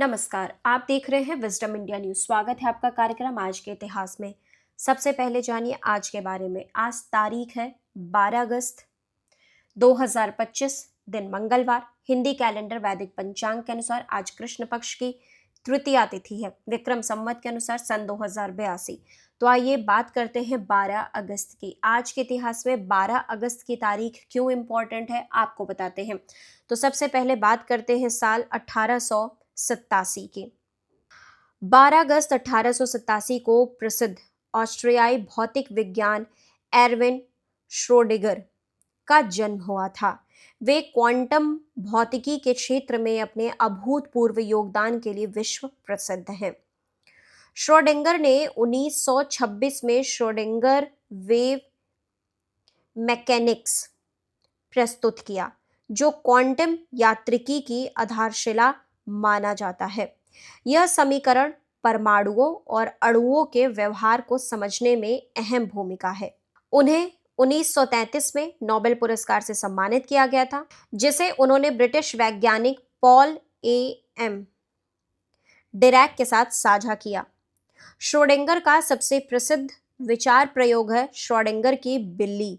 नमस्कार। आप देख रहे हैं विजडम इंडिया न्यूज। स्वागत है आपका कार्यक्रम आज के इतिहास में। सबसे पहले जानिए आज के बारे में। आज तारीख है 12 अगस्त 2025, दिन मंगलवार। हिंदी कैलेंडर वैदिक पंचांग के अनुसार आज कृष्ण पक्ष की तृतीया तिथि है। विक्रम संवत के अनुसार सन 2082। तो आइए बात करते हैं 12 अगस्त की। आज के इतिहास में 12 अगस्त की तारीख क्यों इंपॉर्टेंट है आपको बताते हैं। तो सबसे पहले बात करते हैं साल 1887 की। 12 अगस्त 1887 को प्रसिद्ध ऑस्ट्रियाई भौतिक विज्ञान एरविन श्रोडिगर का जन्म हुआ था। वे क्वांटम भौतिकी के क्षेत्र में अपने अभूतपूर्व योगदान के लिए विश्व प्रसिद्ध हैं। श्रोडिंगर ने 1926 में श्रोडिंगर वेव मैकेनिक्स प्रस्तुत किया, जो क्वांटम यांत्रिकी की आधारशिला माना जाता है। यह समीकरण परमाणुओं और अणुओं के व्यवहार को समझने में अहम भूमिका है। उन्हें 1933 में नोबेल पुरस्कार से सम्मानित किया गया था, जिसे उन्होंने ब्रिटिश वैज्ञानिक पॉल एम डिरैक के साथ साझा किया। श्रोडिंगर का सबसे प्रसिद्ध विचार प्रयोग है श्रोडिंगर की बिल्ली,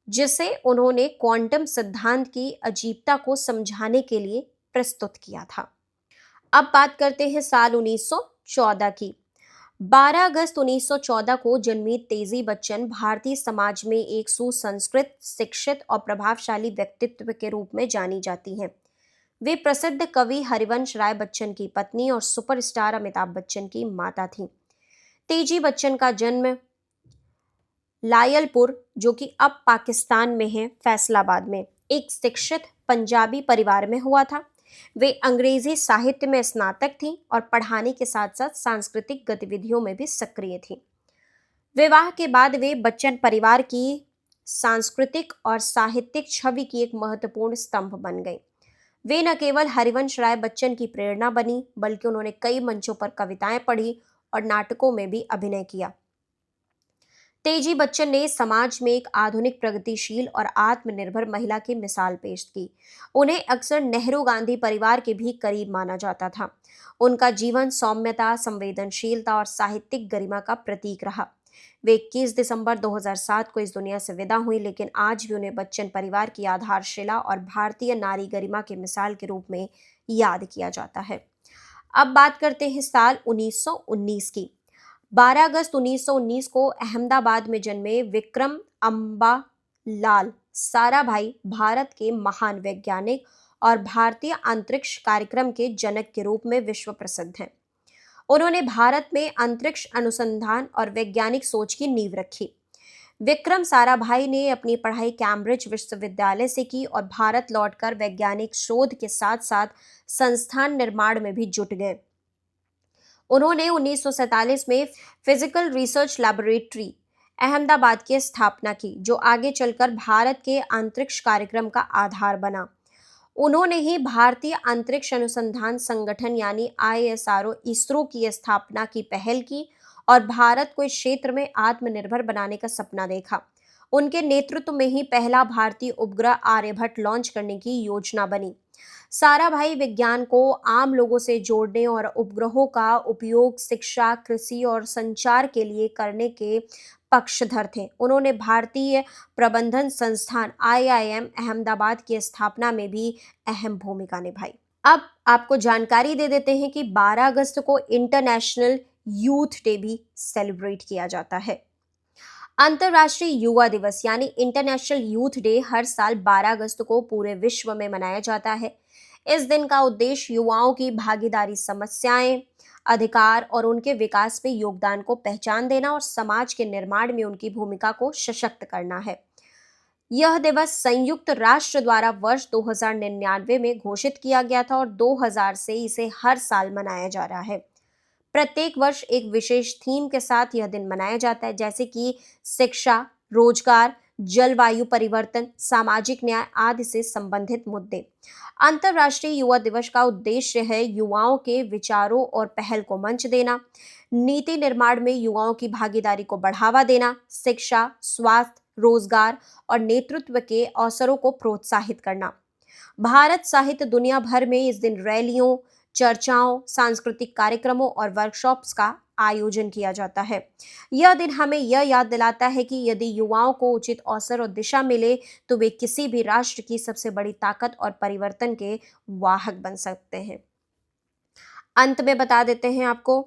जिसे उन्होंने क्वांटम सिद्धांत की अजीबता को समझाने के लिए प्रस्तुत किया था। अब बात करते हैं साल 1914 की। 12 अगस्त 1914 को जन्मी तेजी बच्चन भारतीय समाज में एक सुसंस्कृत, शिक्षित और प्रभावशाली व्यक्तित्व के रूप में जानी जाती हैं। वे प्रसिद्ध कवि हरिवंश राय बच्चन की पत्नी और सुपरस्टार अमिताभ बच्चन की माता थीं। तेजी बच्चन का जन्म लायलपुर, जो कि अब पाकिस्तान में है, फैसलाबाद में एक शिक्षित पंजाबी परिवार में हुआ था। वे अंग्रेजी साहित्य में स्नातक थीं और पढ़ाने के साथ साथ सांस्कृतिक गतिविधियों में भी सक्रिय थीं। विवाह के बाद वे बच्चन परिवार की सांस्कृतिक और साहित्यिक छवि की एक महत्वपूर्ण स्तंभ बन गई। वे न केवल हरिवंश राय बच्चन की प्रेरणा बनी, बल्कि उन्होंने कई मंचों पर कविताएं पढ़ी और नाटकों में भी अभिनय किया। तेजी बच्चन ने समाज में एक आधुनिक, प्रगतिशील और आत्मनिर्भर महिला की मिसाल पेश की। उन्हें अक्सर नेहरू गांधी परिवार के भी करीब माना जाता था। उनका जीवन सौम्यता, संवेदनशीलता और साहित्यिक गरिमा का प्रतीक रहा। वे 21 दिसंबर 2007 को इस दुनिया से विदा हुई, लेकिन आज भी उन्हें बच्चन परिवार की आधारशिला और भारतीय नारी गरिमा की मिसाल के रूप में याद किया जाता है। अब बात करते हैं साल 1919 की। 12 अगस्त 1919 को अहमदाबाद में जन्मे विक्रम अम्बालाल साराभाई भारत के महान वैज्ञानिक और भारतीय अंतरिक्ष कार्यक्रम के जनक के रूप में विश्व प्रसिद्ध हैं। उन्होंने भारत में अंतरिक्ष अनुसंधान और वैज्ञानिक सोच की नींव रखी। विक्रम साराभाई ने अपनी पढ़ाई कैम्ब्रिज विश्वविद्यालय से की और भारत लौटकर वैज्ञानिक शोध के साथ साथ संस्थान निर्माण में भी जुट गए। उन्होंने 1947 में फिजिकल रिसर्च लैबोरेटरी अहमदाबाद की स्थापना की, जो आगे चलकर भारत के अंतरिक्ष कार्यक्रम का आधार बना। उन्होंने ही भारतीय अंतरिक्ष अनुसंधान संगठन यानी ISRO इसरो की स्थापना की पहल की और भारत को इस क्षेत्र में आत्मनिर्भर बनाने का सपना देखा। उनके नेतृत्व में ही पहला भारतीय उपग्रह आर्यभट्ट लॉन्च करने की योजना बनी। साराभाई विज्ञान को आम लोगों से जोड़ने और उपग्रहों का उपयोग शिक्षा, कृषि और संचार के लिए करने के पक्षधर थे। उन्होंने भारतीय प्रबंधन संस्थान IIM अहमदाबाद की स्थापना में भी अहम भूमिका निभाई। अब आपको जानकारी दे देते हैं कि 12 अगस्त को इंटरनेशनल यूथ डे भी सेलिब्रेट किया जाता है। अंतर्राष्ट्रीय युवा दिवस यानी इंटरनेशनल यूथ डे हर साल 12 अगस्त को पूरे विश्व में मनाया जाता है। इस दिन का उद्देश्य युवाओं की भागीदारी, समस्याएं, अधिकार और उनके विकास में योगदान को पहचान देना और समाज के निर्माण में उनकी भूमिका को सशक्त करना है। यह दिवस संयुक्त राष्ट्र द्वारा वर्ष 2099 में घोषित किया गया था और 2000 से इसे हर साल मनाया जा रहा है। प्रत्येक वर्ष एक विशेष थीम के साथ यह दिन मनाया जाता है, जैसे कि शिक्षा, रोजगार, जलवायु परिवर्तन, सामाजिक न्याय आदि से संबंधित मुद्दे। अंतर्राष्ट्रीय युवा दिवस का उद्देश्य है युवाओं के विचारों और पहल को मंच देना, नीति निर्माण में युवाओं की भागीदारी को बढ़ावा देना, शिक्षा, स्वास्थ्य, रोजगार और नेतृत्व के अवसरों को प्रोत्साहित करना। भारत सहित दुनिया भर में इस दिन रैलियों, चर्चाओं, सांस्कृतिक कार्यक्रमों और वर्कशॉप्स का आयोजन किया जाता है। यह दिन हमें यह याद दिलाता है कि यदि युवाओं को उचित अवसर और दिशा मिले तो वे किसी भी राष्ट्र की सबसे बड़ी ताकत और परिवर्तन के वाहक बन सकते हैं। अंत में बता देते हैं आपको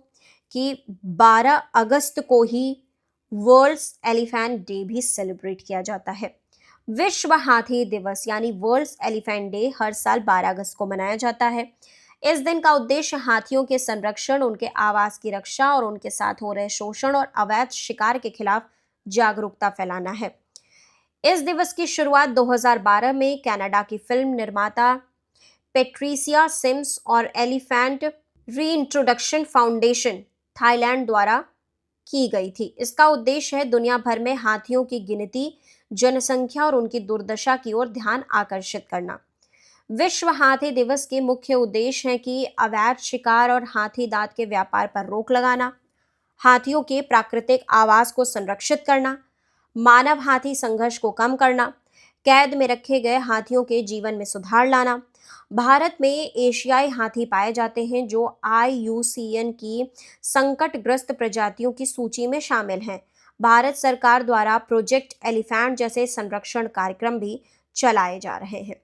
कि 12 अगस्त को ही वर्ल्ड एलिफेंट डे भी सेलिब्रेट किया जाता है। विश्व हाथी दिवस यानी वर्ल्ड एलिफेंट डे हर साल 12 अगस्त को मनाया जाता है। इस दिन का उद्देश्य हाथियों के संरक्षण, उनके आवास की रक्षा और उनके साथ हो रहे शोषण और अवैध शिकार के खिलाफ जागरूकता फैलाना है। इस दिवस की शुरुआत 2012 में कनाडा की फिल्म निर्माता पेट्रिसिया सिम्स और एलिफेंट रीइंट्रोडक्शन फाउंडेशन थाईलैंड द्वारा की गई थी। इसका उद्देश्य है दुनिया भर में हाथियों की गिनती, जनसंख्या और उनकी दुर्दशा की ओर ध्यान आकर्षित करना। विश्व हाथी दिवस के मुख्य उद्देश्य है कि अवैध शिकार और हाथी दांत के व्यापार पर रोक लगाना, हाथियों के प्राकृतिक आवास को संरक्षित करना, मानव हाथी संघर्ष को कम करना, कैद में रखे गए हाथियों के जीवन में सुधार लाना। भारत में एशियाई हाथी पाए जाते हैं जो IUCN की संकटग्रस्त प्रजातियों की सूची में शामिल हैं। भारत सरकार द्वारा प्रोजेक्ट एलिफेंट जैसे संरक्षण कार्यक्रम भी चलाए जा रहे हैं।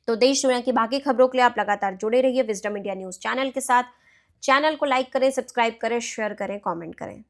तो देश दुनिया की बाकी खबरों के लिए आप लगातार जुड़े रहिए विजडम इंडिया न्यूज चैनल के साथ। चैनल को लाइक करें, सब्सक्राइब करें, शेयर करें, कमेंट करें।